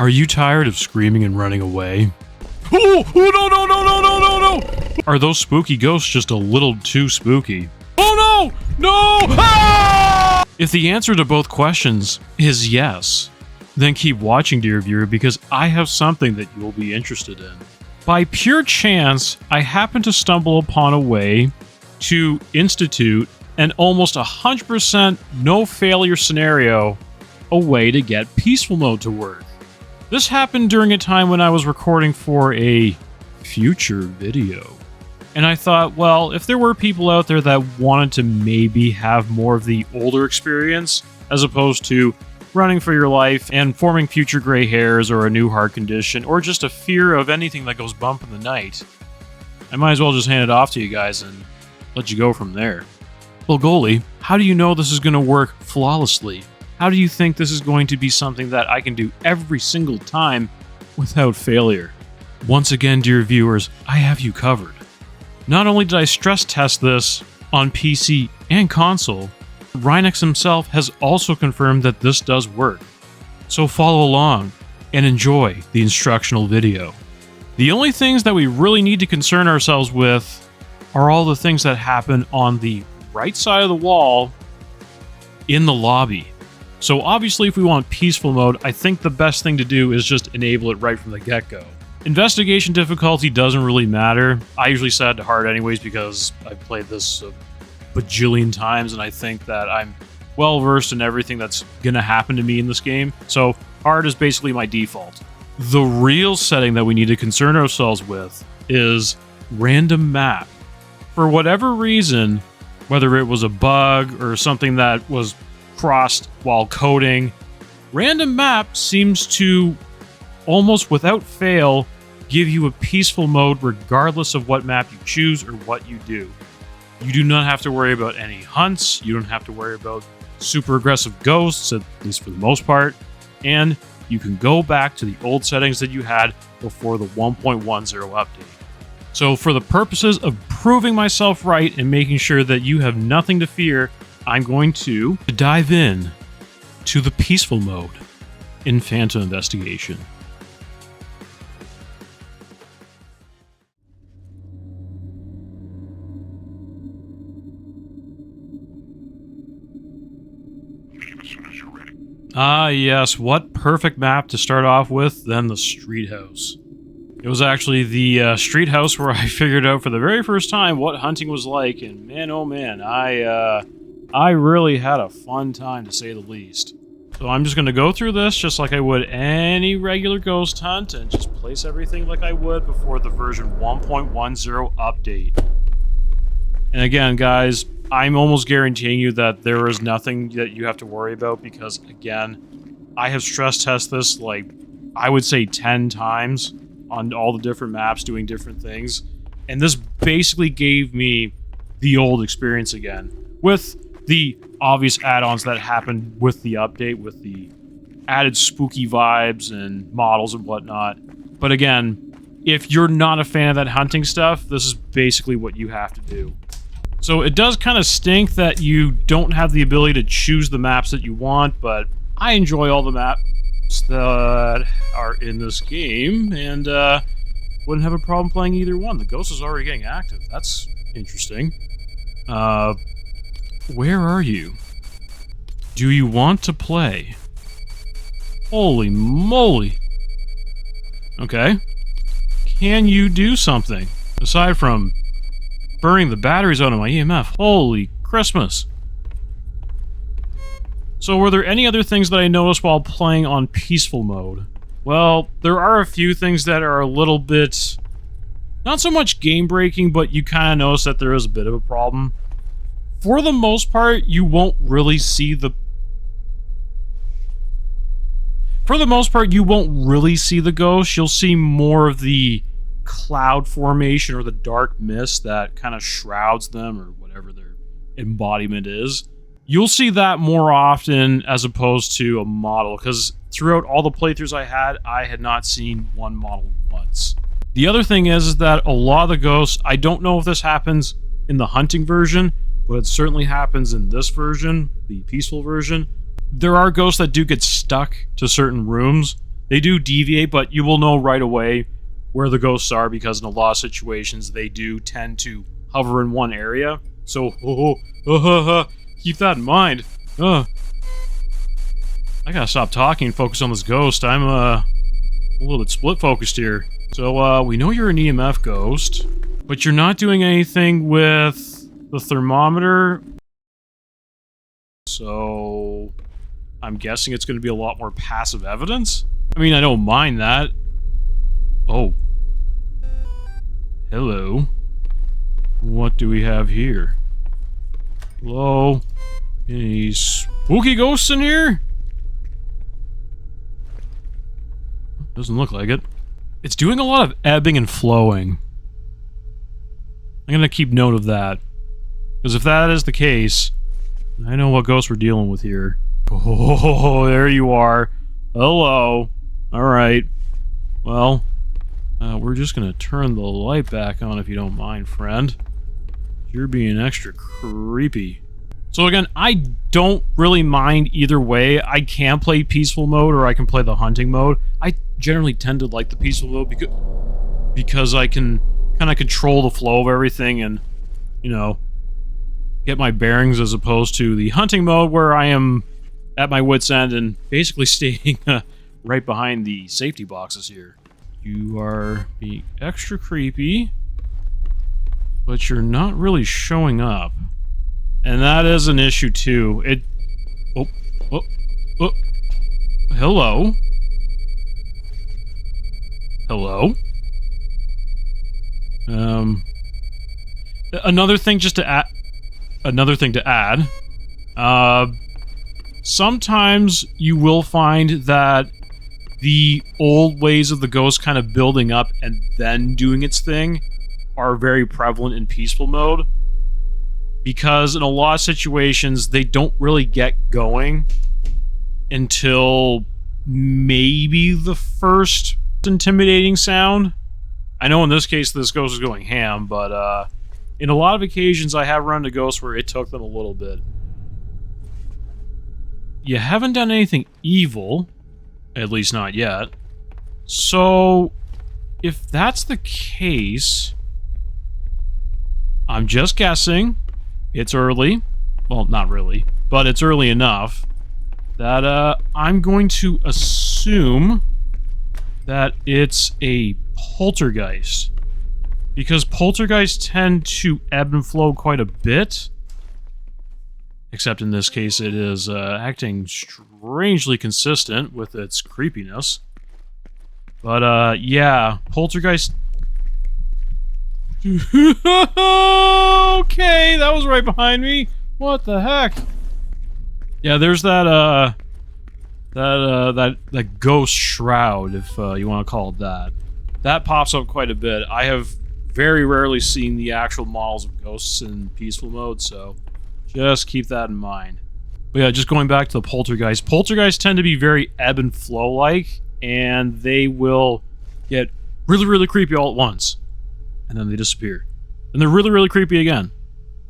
Are you tired of screaming and running away? Oh, no, no, no, no, no, no, no! Are those spooky ghosts just a little too spooky? Oh no! No! Ah! If the answer to both questions is yes, then keep watching, dear viewer, because I have something that you will be interested in. By pure chance, I happened to stumble upon a way to institute an almost 100% no-failure scenario, a way to get peaceful mode to work. This happened during a time when I was recording for a future video. And I thought, well, if there were people out there that wanted to maybe have more of the older experience, as opposed to running for your life and forming future gray hairs or a new heart condition, or just a fear of anything that goes bump in the night, I might as well just hand it off to you guys and let you go from there. Well, goalie, how do you know this is going to work flawlessly? How do you think this is going to be something that I can do every single time without failure? Once again, dear viewers, I have you covered. Not only did I stress test this on PC and console, Rynex himself has also confirmed that this does work. So follow along and enjoy the instructional video. The only things that we really need to concern ourselves with are all the things that happen on the right side of the wall in the lobby. So obviously if we want peaceful mode, I think the best thing to do is just enable it right from the get-go. Investigation difficulty doesn't really matter. I usually set it to hard anyways because I've played this a bajillion times and I think that I'm well versed in everything that's gonna happen to me in this game. So hard is basically my default. The real setting that we need to concern ourselves with is random map. For whatever reason, whether it was a bug or something that was crossed while coding, random map seems to almost without fail give you a peaceful mode regardless of what map you choose or what you do. You do not have to worry about any hunts, you don't have to worry about super aggressive ghosts, at least for the most part, and you can go back to the old settings that you had before the 1.10 update. So for the purposes of proving myself right and making sure that you have nothing to fear, I'm going to dive in to the peaceful mode in Phantom Investigation. Ah, yes, what perfect map to start off with than the street house. It was actually the street house where I figured out for the very first time what hunting was like, and man, oh man, I really had a fun time to say the least. So I'm just going to go through this just like I would any regular ghost hunt and just place everything like I would before the version 1.10 update. And again, guys, I'm almost guaranteeing you that there is nothing that you have to worry about because, again, I have stress tested this, like, I would say 10 times on all the different maps doing different things. And this basically gave me the old experience again, with the obvious add-ons that happened with the update, with the added spooky vibes and models and whatnot. But again, if you're not a fan of that hunting stuff, this is basically what you have to do. So it does kind of stink that you don't have the ability to choose the maps that you want, but I enjoy all the maps that are in this game, and wouldn't have a problem playing either one. The ghost is already getting active. That's interesting. Where are you? Do you want to play? Holy moly. Okay. Can you do something? Aside from burning the batteries out of my EMF. Holy Christmas. So were there any other things that I noticed while playing on peaceful mode? Well, there are a few things that are a little bit, not so much game breaking, but you kind of notice that there is a bit of a problem. For the most part, you won't really see the ghost. You'll see more of the cloud formation or the dark mist that kind of shrouds them or whatever their embodiment is. You'll see that more often as opposed to a model, because throughout all the playthroughs I had not seen one model once. The other thing is that a lot of the ghosts, I don't know if this happens in the hunting version, but it certainly happens in this version, the peaceful version. There are ghosts that do get stuck to certain rooms. They do deviate, but you will know right away where the ghosts are because in a lot of situations they do tend to hover in one area. So, keep that in mind. I gotta stop talking and focus on this ghost. I'm a little bit split-focused here. So, we know you're an EMF ghost, but you're not doing anything with the thermometer. So, I'm guessing it's going to be a lot more passive evidence? I mean, I don't mind that. Oh. Hello. What do we have here? Hello? Any spooky ghosts in here? Doesn't look like it. It's doing a lot of ebbing and flowing. I'm gonna keep note of that. Because if that is the case, I know what ghost we're dealing with here. Oh, there you are. Hello. Alright. Well, we're just gonna turn the light back on if you don't mind, friend. You're being extra creepy. So again, I don't really mind either way. I can play peaceful mode or I can play the hunting mode. I generally tend to like the peaceful mode because I can kind of control the flow of everything and, you know, get my bearings as opposed to the hunting mode where I am at my wit's end and basically staying right behind the safety boxes here. You are being extra creepy, but you're not really showing up. And that is an issue too. Hello? Hello? Another thing to add, sometimes you will find that the old ways of the ghost kind of building up and then doing its thing are very prevalent in peaceful mode. Because in a lot of situations, they don't really get going until maybe the first intimidating sound. I know in this case, this ghost is going ham, but in a lot of occasions, I have run into ghosts where it took them a little bit. You haven't done anything evil, at least not yet. So, if that's the case, I'm just guessing. It's early. Well, not really, but it's early enough that I'm going to assume that it's a poltergeist. Because poltergeists tend to ebb and flow quite a bit. Except in this case, it is acting strangely consistent with its creepiness. But, yeah, poltergeist... Okay, that was right behind me. What the heck? Yeah, there's that ghost shroud, if you want to call it that. That pops up quite a bit. I have very rarely seen the actual models of ghosts in peaceful mode, so just keep that in mind. But yeah, just going back to the poltergeist. Poltergeists tend to be very ebb and flow-like, and they will get really, really creepy all at once. And then they disappear. And they're really, really creepy again.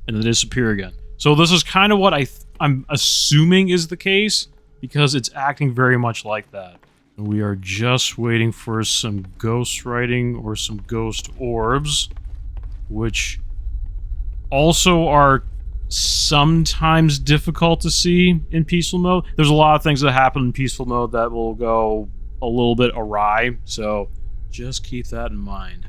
And then they disappear again. So this is kind of what I'm assuming is the case, because it's acting very much like that. And we are just waiting for some ghost writing or some ghost orbs, which also are sometimes difficult to see in peaceful mode. There's a lot of things that happen in peaceful mode that will go a little bit awry, so just keep that in mind.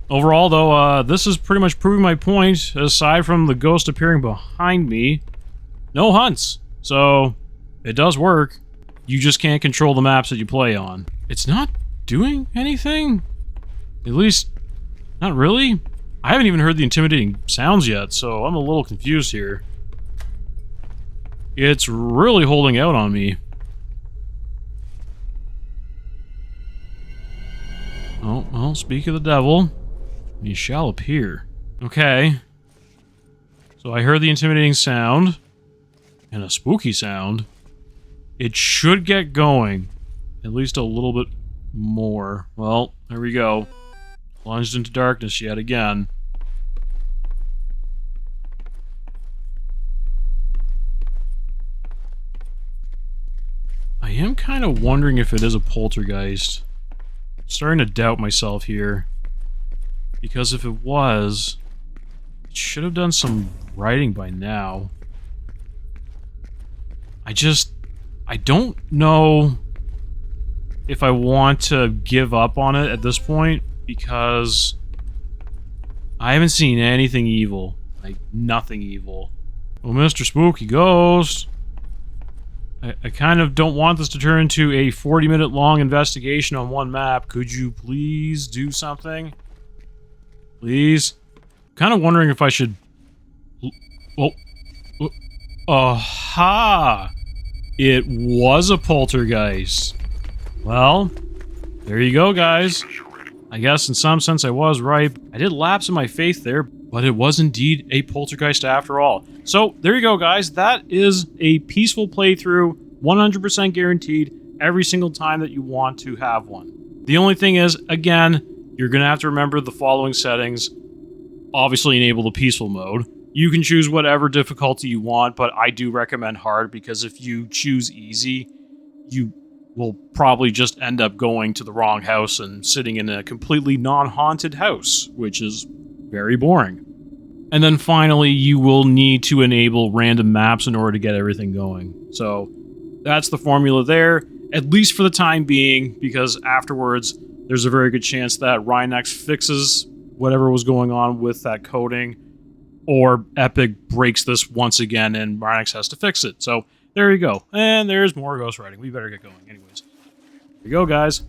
Overall, though, this is pretty much proving my point. Aside from the ghost appearing behind me, no hunts. So, it does work. You just can't control the maps that you play on. It's not doing anything? At least, not really. I haven't even heard the intimidating sounds yet, so I'm a little confused here. It's really holding out on me. Oh, well, speak of the devil. He shall appear. Okay. So I heard the intimidating sound. And a spooky sound. It should get going. At least a little bit more. Well, there we go. Plunged into darkness yet again. I I am kind of wondering if it is a poltergeist. I'm starting to doubt myself here. Because if it was, it should have done some writing by now. I don't know if I want to give up on it at this point, because I haven't seen anything evil. Like, nothing evil. Well, Mr. Spooky Ghost, I kind of don't want this to turn into a 40-minute long investigation on one map. Could you please do something? Please? I'm kind of wondering if I should... Oh. Aha! It was a poltergeist. Well, there you go, guys. I guess in some sense I was right. I did lapse in my faith there, but it was indeed a poltergeist after all. So, there you go, guys. That is a peaceful playthrough, 100% guaranteed, every single time that you want to have one. The only thing is, again, you're going to have to remember the following settings. Obviously, enable the peaceful mode. You can choose whatever difficulty you want, but I do recommend hard, because if you choose easy, you will probably just end up going to the wrong house and sitting in a completely non-haunted house, which is very boring. And then finally, you will need to enable random maps in order to get everything going. So that's the formula there, at least for the time being, because afterwards, there's a very good chance that Rynex fixes whatever was going on with that coding, or Epic breaks this once again and Rynex has to fix it. So there you go. And there's more ghostwriting. We better get going. Anyways, here you go, guys.